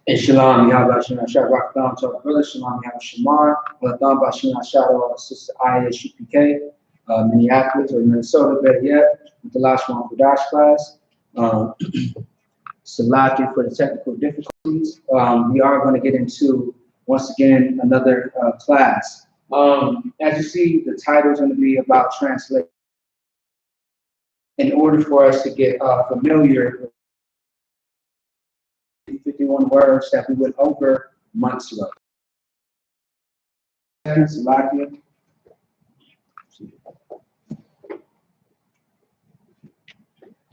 And Shalom, Yahweh Shah Rakhdam to our brother, Shalom, Yahweh Shamar, Rakhdam Bashim Ashad, our sister I.S.U.P.K, Minneapolis or Minnesota, better yet, with the Lashawan Qadash class. Salaki for the technical difficulties. We are going to get into, once again, another class. As you see, the title is going to be about translation. In order for us to get familiar with 51 words that we went over months ago.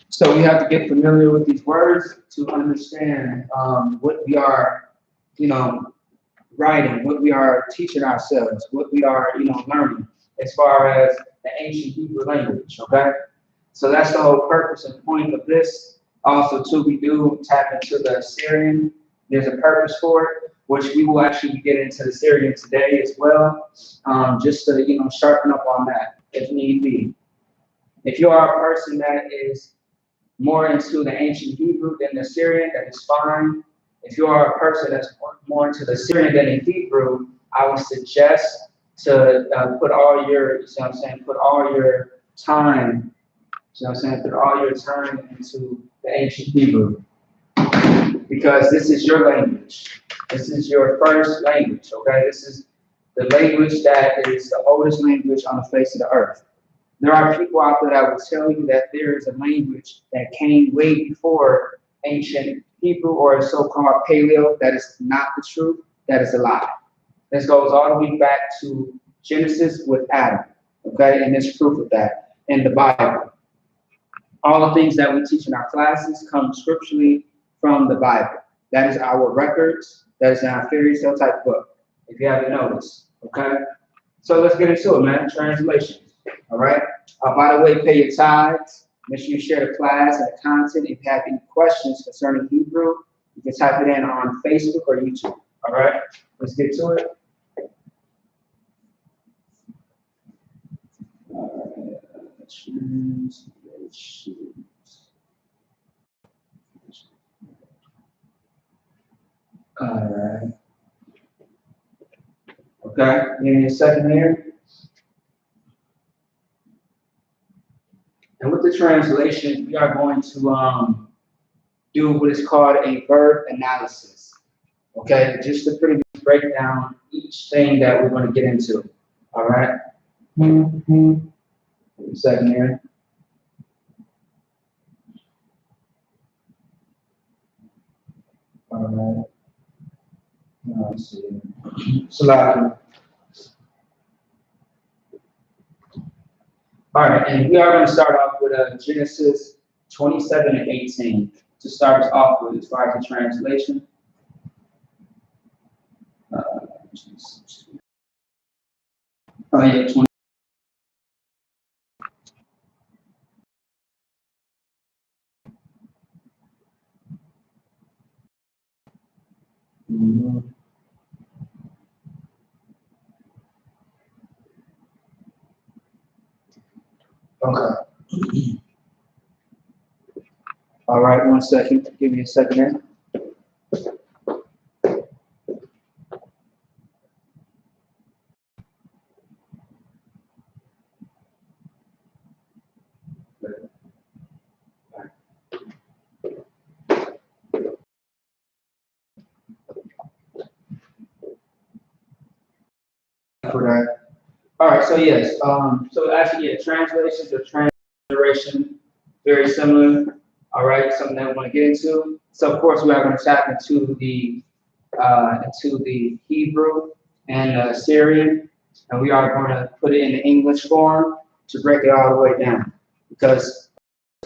So we have to get familiar with these words to understand what we are, writing, what we are teaching ourselves, what we are, learning as far as the ancient Hebrew language, okay? So that's the whole purpose and point of this. Also, too, we do tap into the Assyrian. There's a purpose for it, which we will actually get into the Assyrian today as well, just to, sharpen up on that if need be. If you are a person that is more into the ancient Hebrew than the Assyrian, that is fine. If you are a person that's more into the Assyrian than the Hebrew, I would suggest to put all your, put all your time, put all your time into the ancient Hebrew. Because this is your language. This is your first language, okay? This is the language that is the oldest language on the face of the earth. There are people out there that will tell you that there is a language that came way before ancient Hebrew or so-called Paleo. That is not the truth. That is a lie. This goes all the way back to Genesis with Adam, okay? And there's proof of that in the Bible. All the things that we teach in our classes come scripturally from the Bible. That is our records. That is in our fairy tale type book, if you haven't noticed, okay? So let's get into it, man. Translation. All right. By the way, pay your tithes. Make sure you share the class and the content. If you have any questions concerning Hebrew, you can type it in on Facebook or YouTube. All right. Let's get to it. All right. Okay. Give me a second here. And with the translation, we are going to do what is called a verb analysis. Okay, just to pretty much break down each thing that we're going to get into. All right. A second here. All right. Let's see. Salaki. All right, and we are going to start off with Genesis 27 and 18 to start us off with as far as the translation. Oh, yeah, 20. Okay. All right, 1 second. Give me a second here. For that. All right, so yes, so actually, yeah, translations or transliteration, very similar. All right, something that we want to get into. So of course, we are going to tap into the Hebrew and Syrian, and we are going to put it in the English form to break it all the way down. Because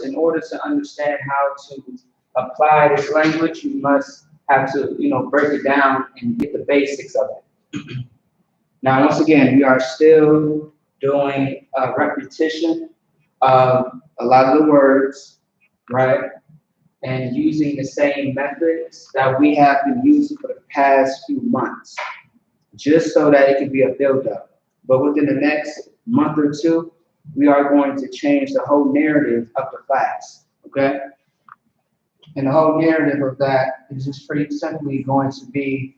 in order to understand how to apply this language, you must have to, break it down and get the basics of it. Now, once again, we are still doing a repetition of a lot of the words, right? And using the same methods that we have been using for the past few months, just so that it can be a build-up. But within the next month or two, we are going to change the whole narrative of the class, okay? And the whole narrative of that is just pretty simply going to be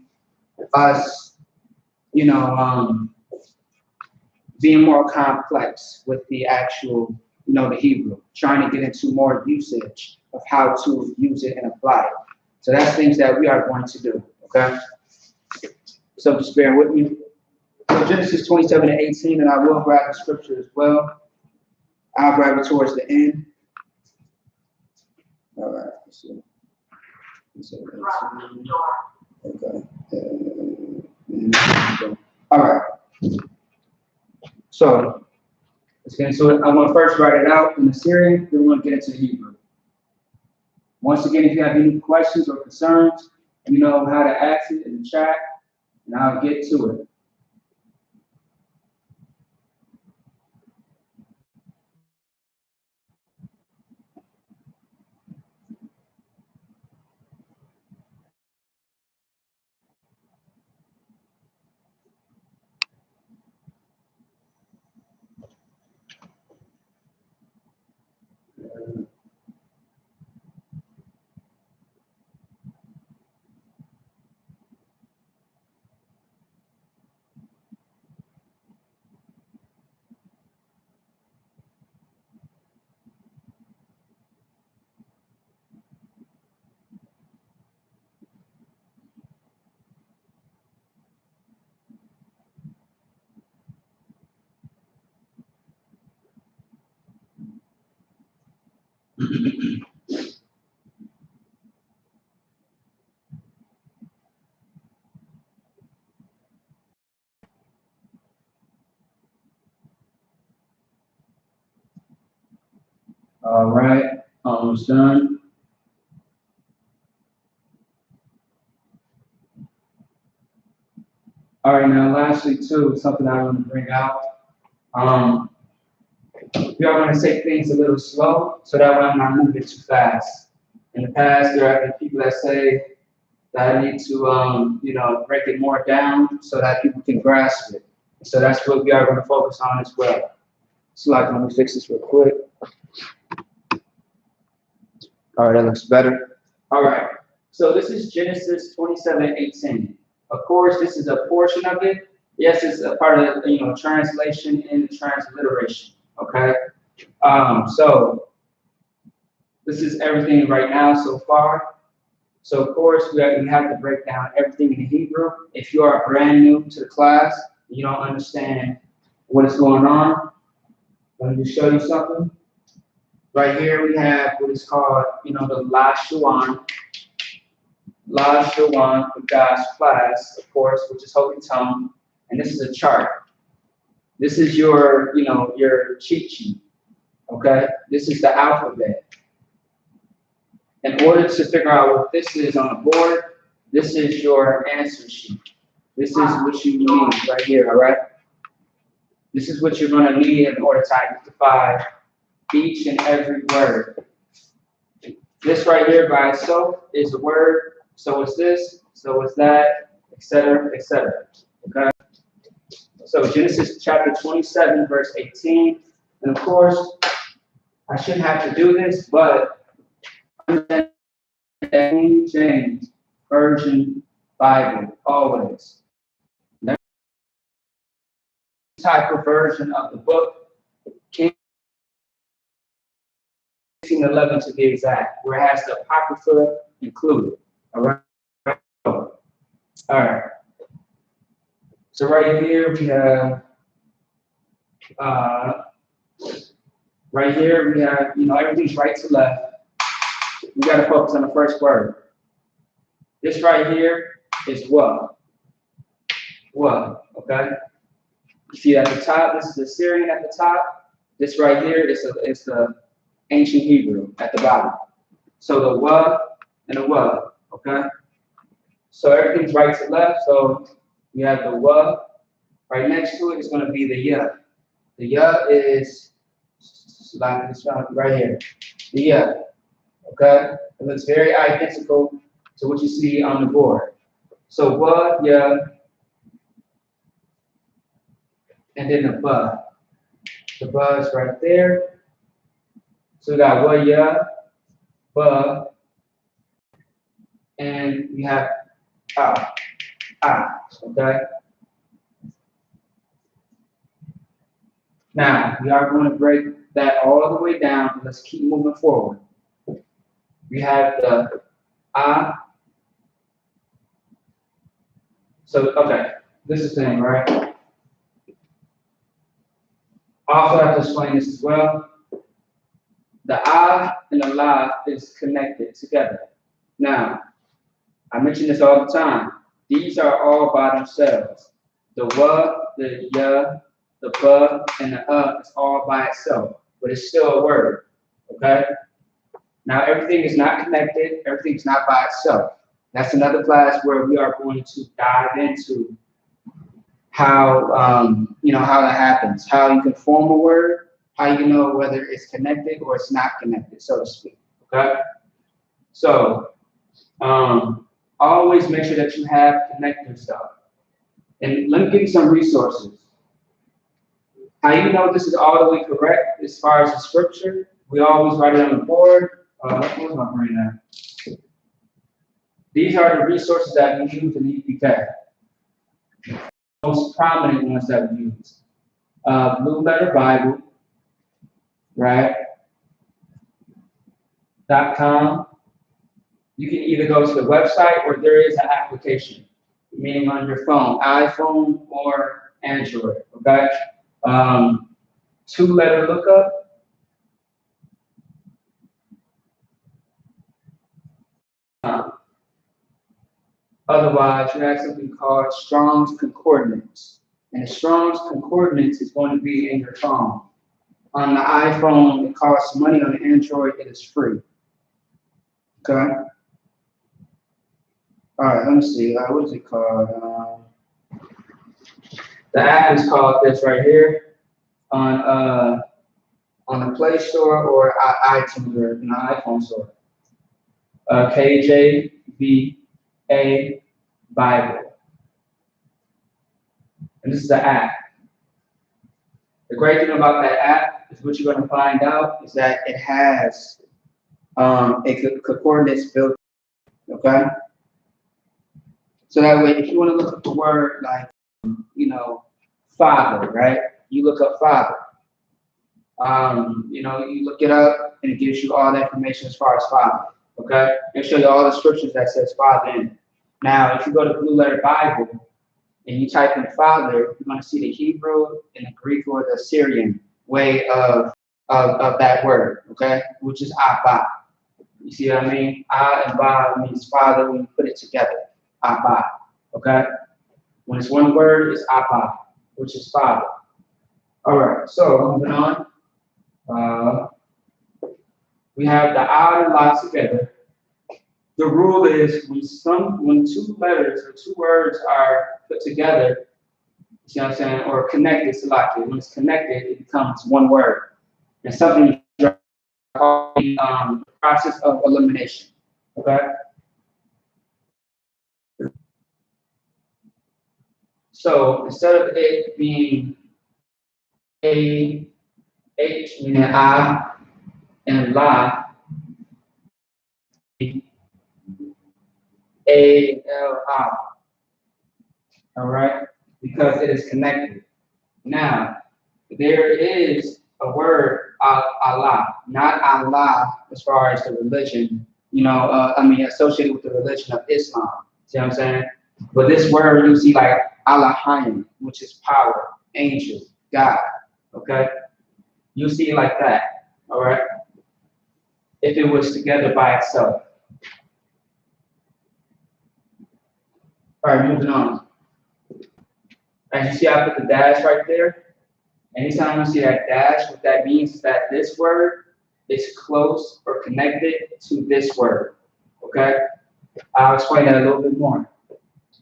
us, being more complex with the actual, the Hebrew, trying to get into more usage of how to use it and apply it. So that's things that we are going to do, okay? So just bear with me. So Genesis 27 and 18, and I will grab the scripture as well. I'll grab it towards the end. All right, let's see. Okay. All right. So let's get into it. I'm going to first write it out in the Syrian, then we're going to get into the Hebrew. Once again, if you have any questions or concerns, you know how to ask it in the chat, and I'll get to it. All right, almost done. All right, now lastly too, something I want to bring out. We are going to take things a little slow so that way I'm not moving too fast. In the past, there have been people that say that I need to, break it more down so that people can grasp it. So that's what we are going to focus on as well. So like, let me fix this real quick. All right, that looks better. All right, so this is Genesis 27:18. Of course, this is a portion of it. Yes, it's a part of translation and transliteration. Okay, so this is everything right now so far. So of course, we have to break down everything in Hebrew. If you are brand new to the class, you don't understand what is going on, let me just show you something. Right here we have what is called, the Lashawan for God's class, of course, which is Holy Tongue, and this is a chart. This is your, your cheat sheet, okay? This is the alphabet. In order to figure out what this is on the board, this is your answer sheet. This is what you need right here, all right? This is what you're going to need in order to identify each and every word. This right here by itself is a word, so is this, so is that, etc., etc. Okay? So Genesis chapter 27, verse 18. And of course, I shouldn't have to do this, but understand that King James Version Bible, always. Never type of version of the book, King 1611 to be exact, where it has the Apocrypha included. All right. All right. So right here we have, everything's right to left. We got to focus on the first word. This right here is what? What? Okay. You see at the top, this is the Syrian at the top. This right here is the ancient Hebrew at the bottom. So the wa and the wa. Okay. So everything's right to left. So we have the wa. Right next to it is going to be the ya. The ya is like this one right here. The ya. Okay. It looks very identical to what you see on the board. So wa, ya, and then the ba. The ba is right there. So we got wa, ya, ba, and we have ah, okay? Now, we are going to break that all the way down. Let's keep moving forward. We have the ah. So, okay, this is the thing, right? I also have to explain this as well. The ah and the la is connected together. Now, I mention this all the time. These are all by themselves. The wa, the ya, the ba, and the is all by itself, but it's still a word, okay? Now, everything is not connected. Everything's not by itself. That's another class where we are going to dive into how, how that happens, how you can form a word, how you know whether it's connected or it's not connected, so to speak, okay? So, always make sure that you have connected stuff. And let me give you some resources. How you know this is all the way correct as far as the scripture? We always write it on the board. Where's my brain at? These are the resources that we use in E.P.K. Most prominent ones that we use. Blue Letter Bible, right? .com. You can either go to the website or there is an application, meaning on your phone, iPhone or Android, okay? 2-letter lookup. Otherwise, you have something called Strong's Concordance. And the Strong's Concordance is going to be in your phone. On the iPhone, it costs money. On the Android, it is free. Okay? All right, let me see. What is it called? The app is called this right here on the Play Store or iTunes or in the iPhone store. KJVA Bible. And this is the app. The great thing about that app is what you're going to find out is that it has a concordance built, okay? So that way, if you want to look up the word like, father, right? You look up father. You look it up and it gives you all the information as far as father, okay? And show you all the scriptures that says father in it. Now, if you go to Blue Letter Bible and you type in father, you're going to see the Hebrew and the Greek or the Syrian way of that word, okay? Which is Abba. You see what I mean? A and Ba means father when you put it together. Abba, okay? When it's one word, it's Abba, which is father. All right, so moving on. We have the A and La together. The rule is when 2 letters or 2 words are put together, you see what I'm saying, or connected, selected. When it's connected, it becomes one word. And something called the process of elimination. Okay? So instead of it being A, H, meaning I, and La, A, L, I. All right? Because it is connected. Now, there is a word, Allah, not Allah as far as the religion, associated with the religion of Islam. See what I'm saying? But this word you see like Allahayim, which is power, angel, God. Okay? You see it like that. All right? If it was together by itself. All right, moving on. As you see, I put the dash right there. Anytime you see that dash, what that means is that this word is close or connected to this word. Okay? I'll explain that a little bit more.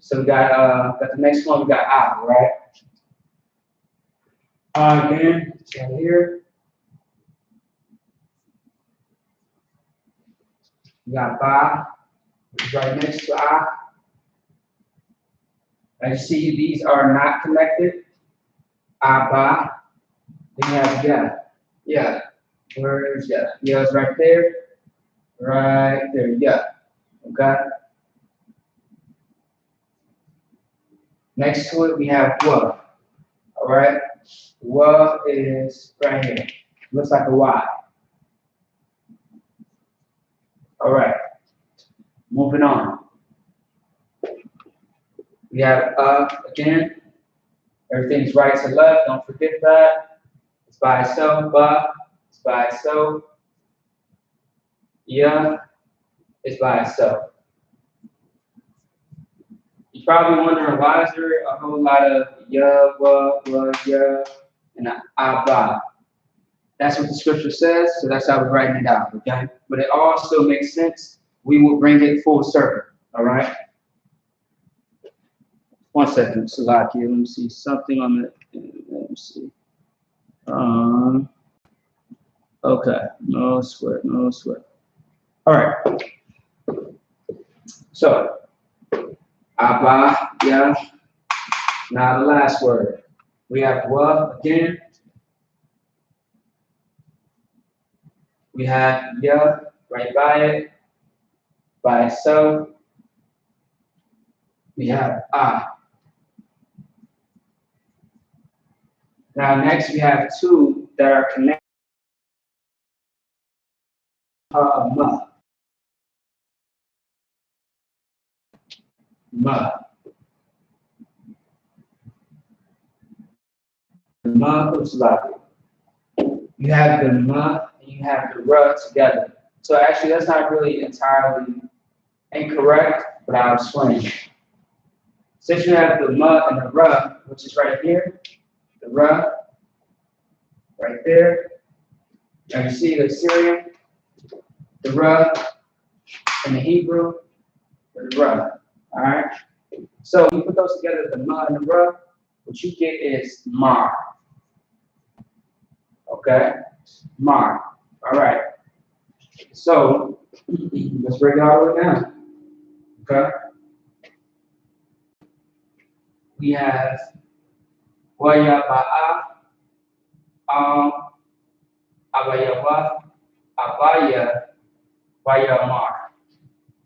So we got the next one, we got I, right? Again, right here. We got Ba, which is right next to I. As you see, these are not connected. Ba. Then you have Ya. Yeah. Where is Ya? Ya is right there. Right there. Ya. Okay? Next to it, we have wa. All right? Wa is right here. Looks like a Y. All right. Moving on. We have again. Everything's right to left. Don't forget that. It's by itself. Ba. It's by itself. Ya is by itself. You're probably wondering why is there a whole lot of ya, wa, ya, and ba. That's what the scripture says, so that's how we're writing it out, okay? But it all still makes sense. We will bring it full circle, all right? 1 second, Salaki. Let me see something on the. Let me see. Okay, no sweat, no sweat. All right. So, Abba, yeah. Now the last word. We have wa again. We have ya right by it, by itself. We have ah. Now next we have two that are connected. Ma. Ma. Ma Uslaki. You have the ma and you have the ra together. So actually that's not really entirely incorrect, but I'll explain. Since you have the ma and the ra, which is right here, the ra, right there. Now you see the Syrian, the ra, and the Hebrew, the ra. All right. So you put those together, the ma and the ra, what you get is mar. Okay, mar. All right. So let's break it all the way down. Okay. We have waya ba'a, abayawa, abaya, waya mar.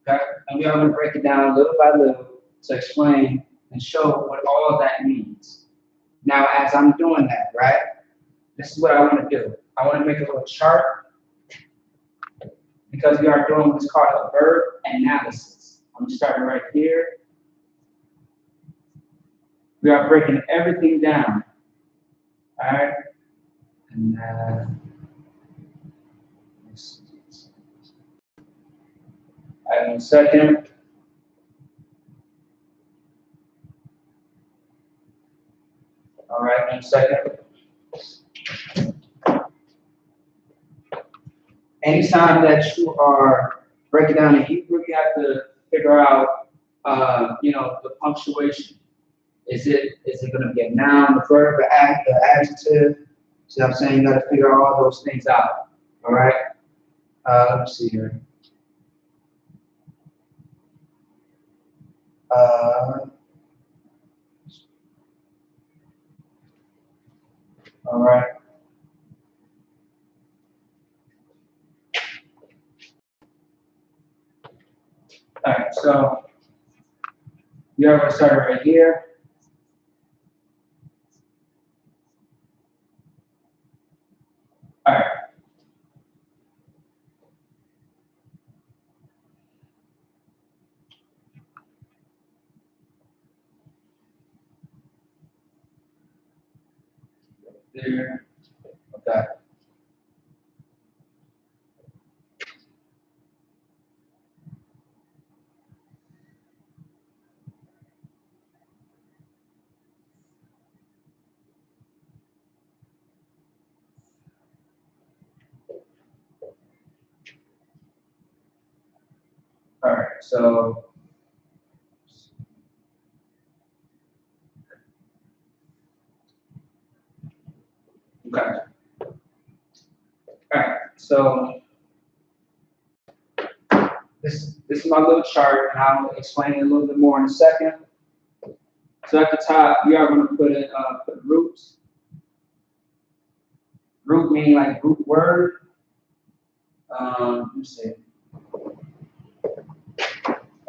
Okay, and we are going to break it down little by little to explain and show what all of that means. Now, as I'm doing that, right, this is what I want to do. I want to make a little chart because we are doing what's called a verb analysis. I'm starting right here. We are breaking everything down. All right, and all right, 1 second. All right, 1 second. Anytime that you are breaking down in Hebrew, you have to figure out, the punctuation. Is it going to be a noun, the verb, the adjective? See what I'm saying? You got to figure all those things out. All right. Let's see here. All right. All right. So you are going to start right here. All right. There. Okay. All right. So. Okay. All right. So this is my little chart, and I'll explain it a little bit more in a second. So at the top, we are going to put roots. Root meaning like root word. Let me see.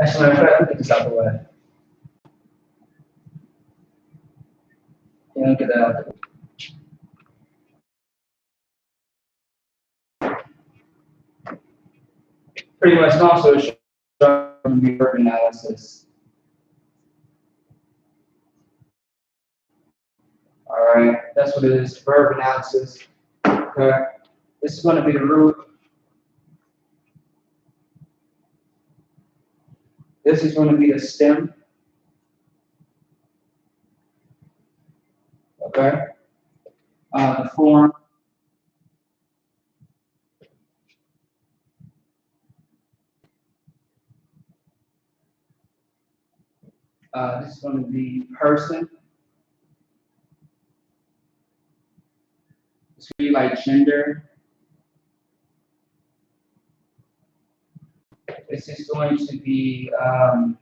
Actually, I'm trying to put this out the way. look at that. Pretty much also showing verb analysis. All right, that's what it is, verb analysis. Okay, this is going to be the root. This is going to be the stem. Okay, the form. This is going to be person. This could be like gender. This is going to be, how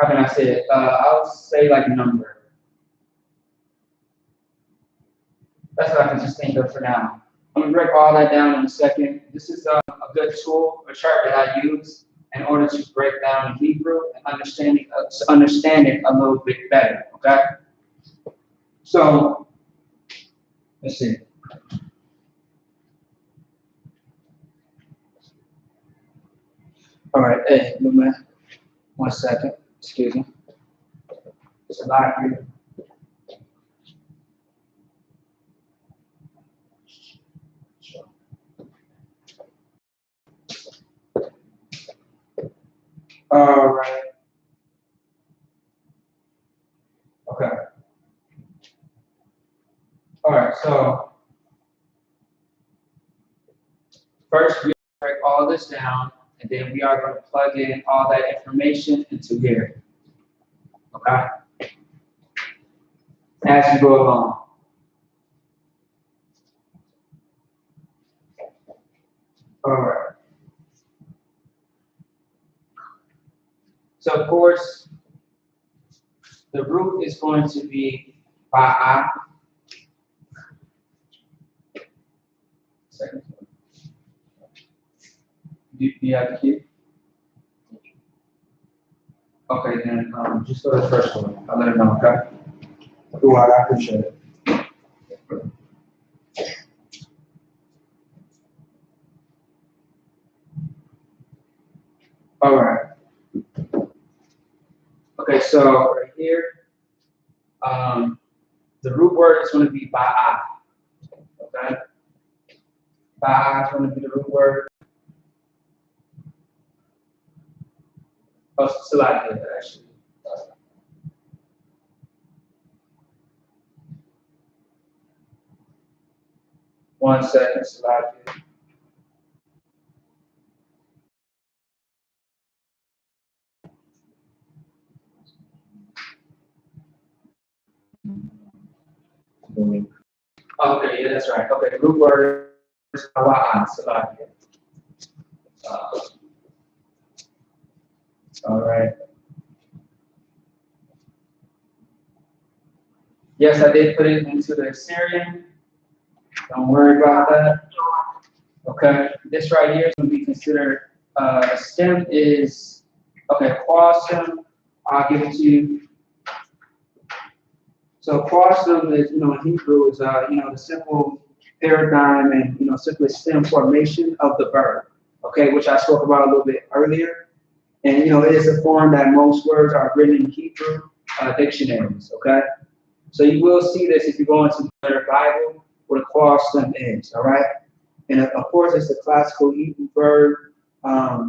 can I say it? I'll say like number. That's what I can just think of for now. I'm going to break all that down in a second. This is a good tool, a chart that I use in order to break down Hebrew and understand it a little bit better, okay? So, let's see. All right, hey, man, 1 second, excuse me. It's a lot here. All right. Okay. All right, so first we break all this down, and then we are going to plug in all that information into here. Okay? As you go along. All right. So of course, the root is going to be I. Second. Do you have the key? Okay, then just go to the first one. I'll let it know, okay? Cool, I appreciate it. All right. Okay, so right here, the root word is going to be ba'a. Okay? Ba'a is going to be the root word. Oh, Salaki, actually. 1 second, Salaki. Okay, yeah, that's right. Okay, the root word is ba'a, Salaki. All right. Yes, I did put it into the Assyrian. Don't worry about that. Okay, this right here is going to be considered a stem is, okay, quasem, I'll give it to you. So quasem is, in Hebrew is, the simple paradigm and, simply stem formation of the verb, okay, which I spoke about a little bit earlier. And, it is a form that most words are written in Hebrew dictionaries, okay? So you will see this if you go into the Bible where the quasem is, all right? And of course, it's a classical Hebrew verb. Let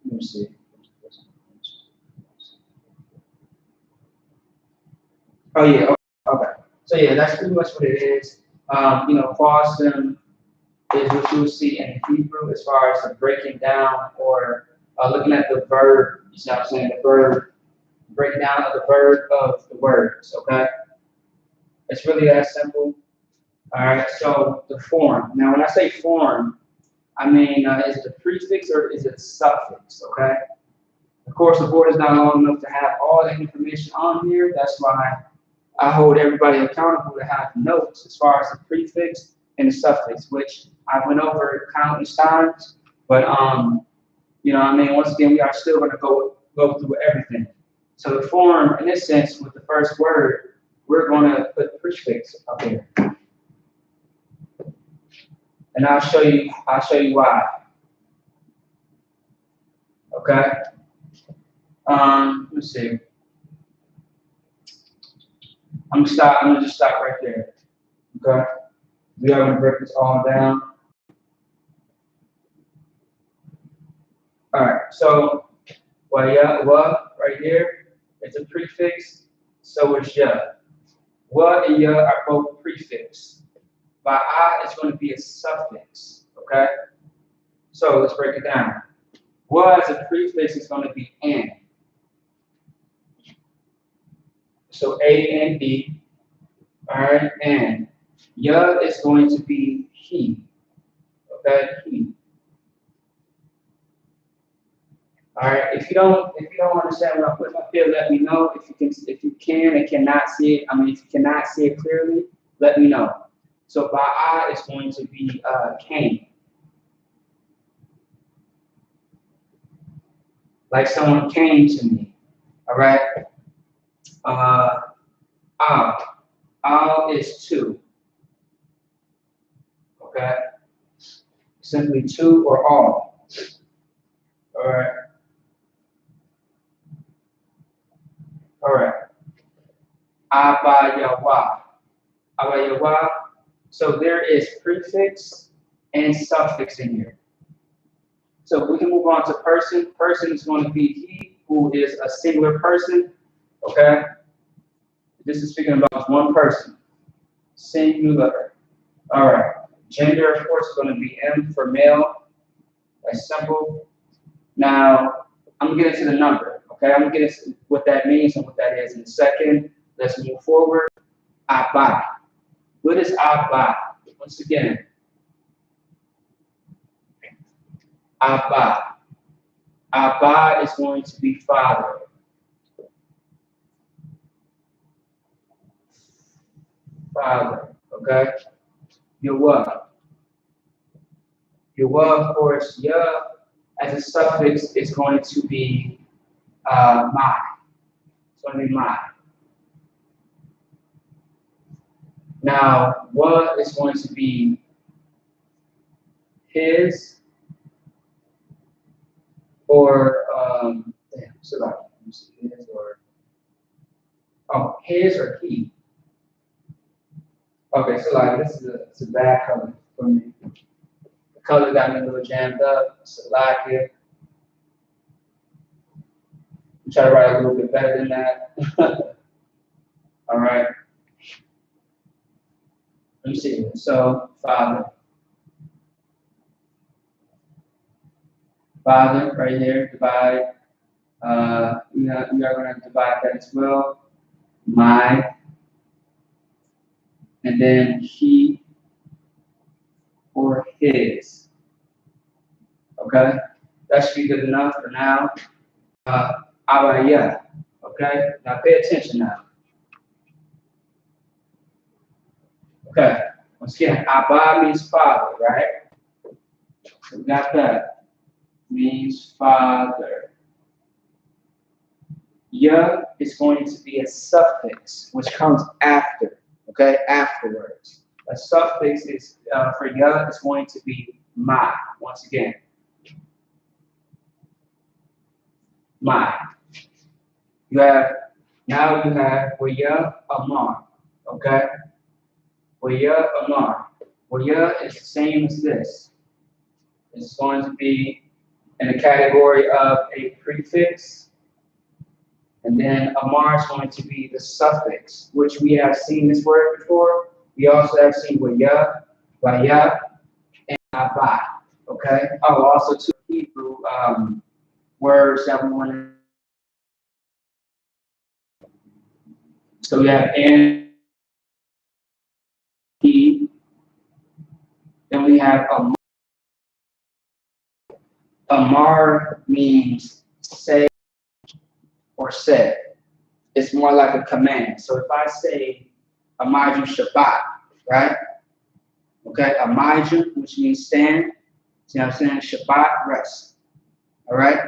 me see. Oh yeah. Okay. So yeah, that's pretty much what it is. Quasem is what you'll see in Hebrew as far as the breaking down or looking at the verb. You see what I'm saying? The verb, breaking down of the verb of the words. Okay. It's really that simple. All right. So the form. Now, when I say form, I mean, is it a prefix or is it a suffix, okay? Of course, the board is not long enough to have all the information on here. That's why I hold everybody accountable to have notes as far as the prefix and the suffix, which I went over countless times. But, once again, we are still going to go through everything. So the form, in this sense, with the first word, we're going to put prefix up here. And I'll show you why. Okay? Let's see. I'm gonna just stop right there. Okay? We are gonna break this all down. Alright, so wa right here, it's a prefix, so is ya. Wa and ya are both prefix. By I, it's going to be a suffix. Okay? So let's break it down. Wa as a prefix is going to be an. So A-N-E. Alright, and ya is going to be he. Okay, he. Alright, if you don't understand what I'm putting up here, let me know. If you can and cannot see it, if you cannot see it clearly, let me know. So by I it's going to be came. Like someone came to me. Alright? Al is two. Okay? Simply two or all. Alright. Alright. Abayawa. Abayawa. So there is prefix and suffix in here. So we can move on to person. Person is going to be he who is a singular person. Okay? This is speaking about one person. Singular. Alright. Gender, of course, is going to be M for male. That's simple. Now, I'm going to get into the number. Okay? I'm going to get into what that means and what that is in a second. Let's move forward. Abba. What is Abba? Once again. Abba. Abba is going to be father. Father. Okay? Yawa. Yawa, of course, ya as a suffix is going to be my. It's going to be my. Now, wa is going to be his or his or he. Okay, so like this is it's a bad color for me. The color got me a little jammed up. So like it. I'm trying to write a little bit better than that. All right. Let me see. So father. Father, right here, divide. We are going to divide that as well. My. And then he or his. Okay? That should be good enough for now. Abaya. Okay? Now pay attention now. Okay. Once again, Abba means father, right? So we got that. Means father. Ya is going to be a suffix, which comes after. Okay? Afterwards. A suffix is for ya is going to be ma. Once again. Ma. You have Waya Amar. Okay? Waya Amar. Waya is the same as this. It's going to be in the category of a prefix. And then Amar is going to be the suffix, which we have seen this word before. We also have seen Waya, Waya, and Abba. Okay? Oh, also two Hebrew words that we want to. So we have N, E, then we have Amar. Amar means say or said. It's more like a command. So if I say Amaju Shabbat, right? Okay, Amaju, which means stand. See what I'm saying? Shabbat, rest. All right?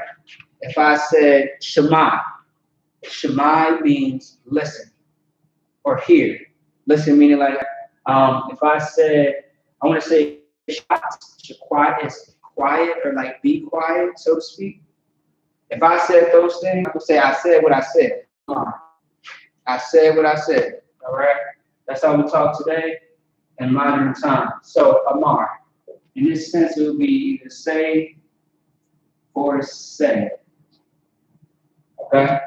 If I said Shema, Shemai means listen or hear. Listen meaning like, if I said, I want to say quiet is quiet or like be quiet, so to speak. If I said those things, I would say I said what I said. I said what I said. All right. That's how we talk today in modern times. So Amar, in this sense, it would be either say or say. Okay.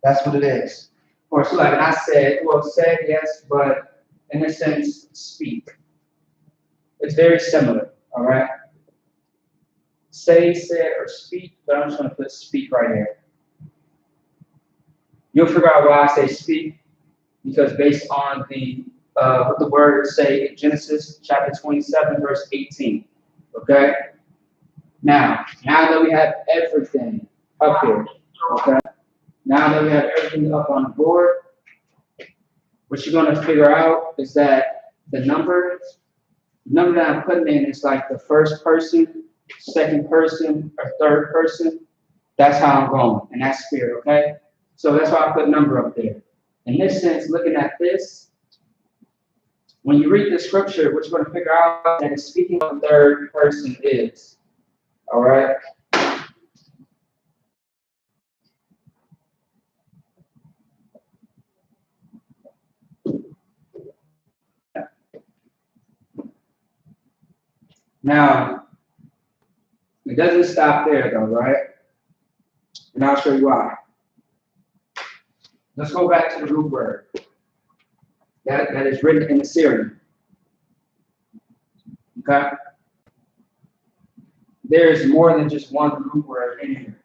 That's what it is. Or so like I said, well, said yes, but in a sense, speak. It's very similar. All right. Say, said, or speak, but I'm just going to put speak right here. You'll figure out why I say speak, because based on the what the words say in Genesis chapter 27, verse 18. Okay? Now that we have everything up here, okay? Now that we have everything up on the board, what you're going to figure out is that the number that I'm putting in is like the first person, second person, or third person. That's how I'm going, and that's spirit, okay? So that's why I put number up there. In this sense, looking at this, when you read the scripture, what you're going to figure out that it's speaking of the third person is. All right? Now, it doesn't stop there though, right? And I'll show you why. Let's go back to the root word that is written in the Syrian. Okay? There is more than just one root word in here.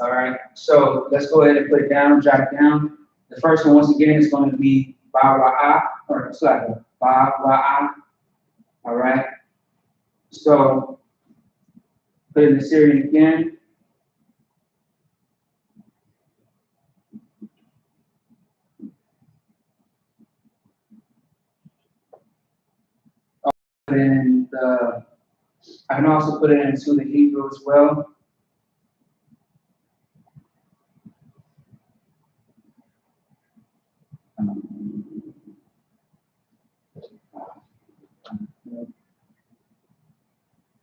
All right, so let's go ahead and put it down, jot it down. The first one, once again, is going to be ba-wa-a, or it's like a ba-wa-a. All right, so put it in the Syrian again. And I can also put it into the Hebrew as well.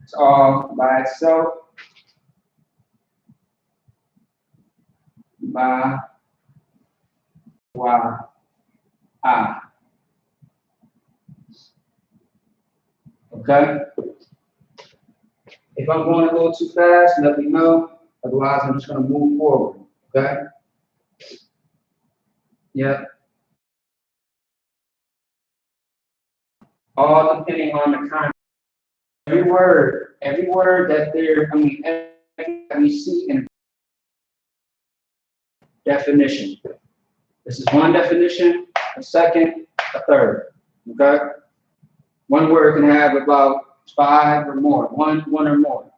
It's all by itself. Ba-wa-a. Okay? If I'm going a little too fast, let me know. Otherwise, I'm just going to move forward. Okay? Yep. All depending on the context. Every word that everything that we see in definition. This is one definition, a second, a third. Okay? One word can have about 5 or more, one or more.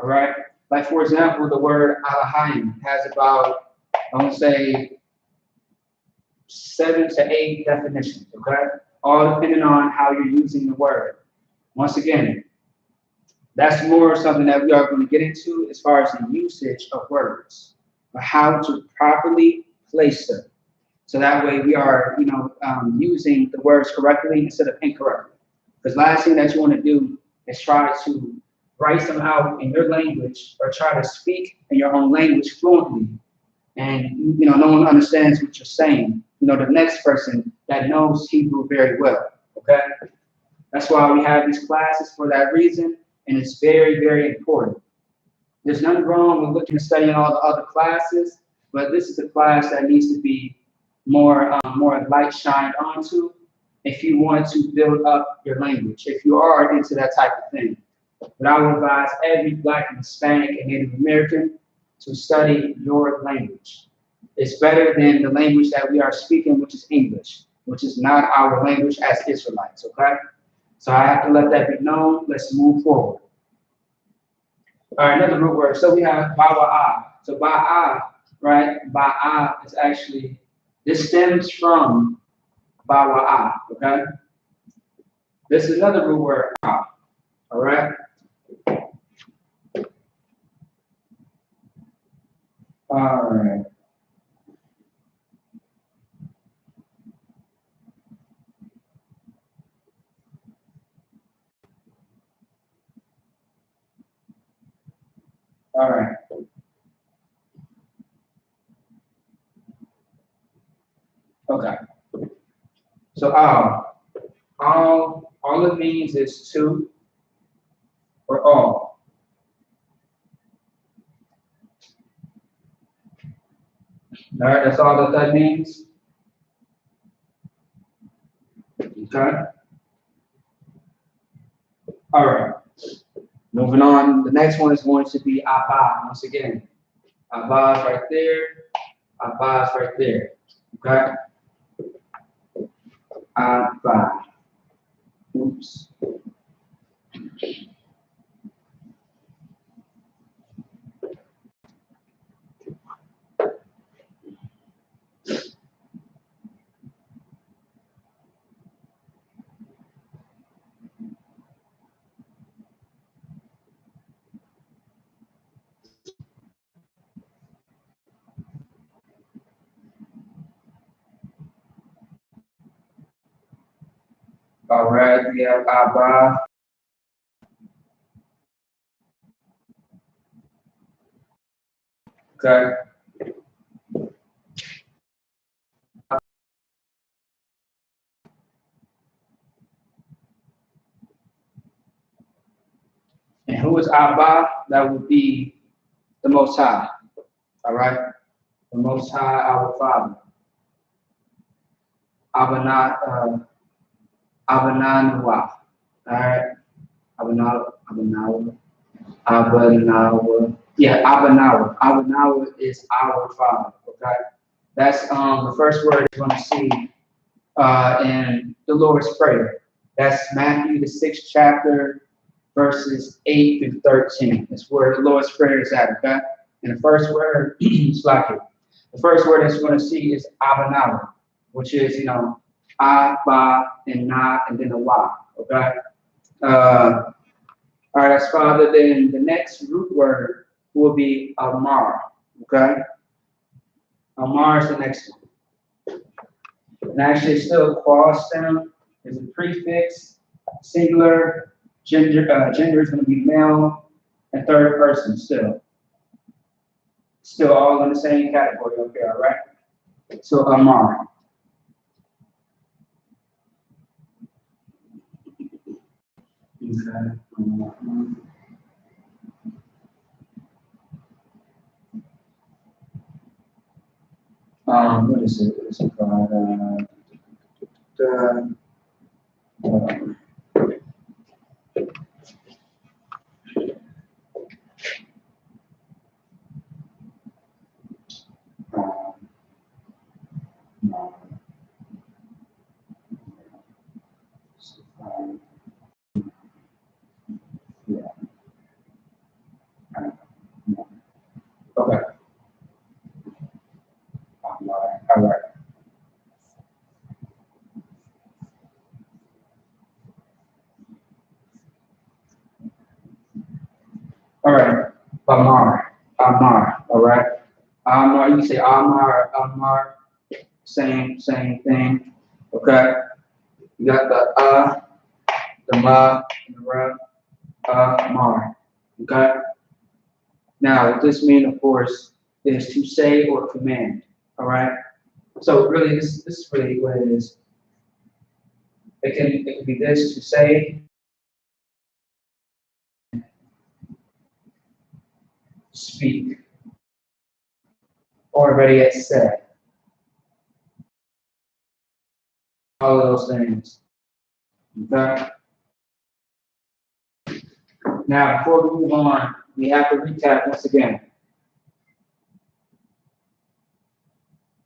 All right? Like, for example, the word Alahayim has about, I want to say, 7 to 8 definitions. Okay? All depending on how you're using the word. Once again, that's more something that we are going to get into as far as the usage of words, or how to properly place them. So that way we are, using the words correctly instead of incorrectly. Because last thing that you want to do is try to write them out in your language or try to speak in your own language fluently. And, no one understands what you're saying. The next person that knows Hebrew very well, okay? That's why we have these classes for that reason. And it's very, very important. There's nothing wrong with looking and studying all the other classes, but this is a class that needs to be more light shined onto if you want to build up your language, if you are into that type of thing. But I would advise every Black and Hispanic and Native American to study your language. It's better than the language that we are speaking, which is English, which is not our language as Israelites, okay? So I have to let that be known. Let's move forward. All right, another root word. So we have ba'a. So ba'a, right? Ba'a is actually, this stems from ba'a, okay? This is another root word, all right? All right. All right. Okay. So all it means is two or all. All right, that's all that means. Okay. All right. Moving on. The next one is going to be Abba. Once again, Abba is right there. Abba is right there. Okay. Abba. Oops. All right. We have Abba. Okay. And who is Abba? That would be the Most High. All right. The Most High, our Father. Abba Abanawa. All right. Abanawa. Yeah, Abanawa. Abanawa is our Father. Okay. That's the first word you're going to see in the Lord's Prayer. That's Matthew, the 6th chapter, verses 8 through 13. That's where the Lord's Prayer is at, okay? And the first word, it's like it. The first word that you're going to see is Abanawa, which is, Abba and Na and then a Wa, okay? All right, that's Father. Then the next root word will be Amar, okay? Amar is the next one. And actually, it's still a clause stem. There's a prefix, singular, gender is going to be male, and third person still. Still all in the same category, okay, all right? So, Amar. Okay. What is it? What is it called? Yeah. Okay. All right. All right. All right. Amar. Amar. All right. Amar. You say Amar. Amar. Same thing. Okay. You got the ma, and the ra. Amar. Okay. Now, what this means, of course, is to say or command. All right. So really, this is really what it is. It can be this to say, speak, or already yet said. All of those things. Okay. Now, before we move on, we have to recap once again.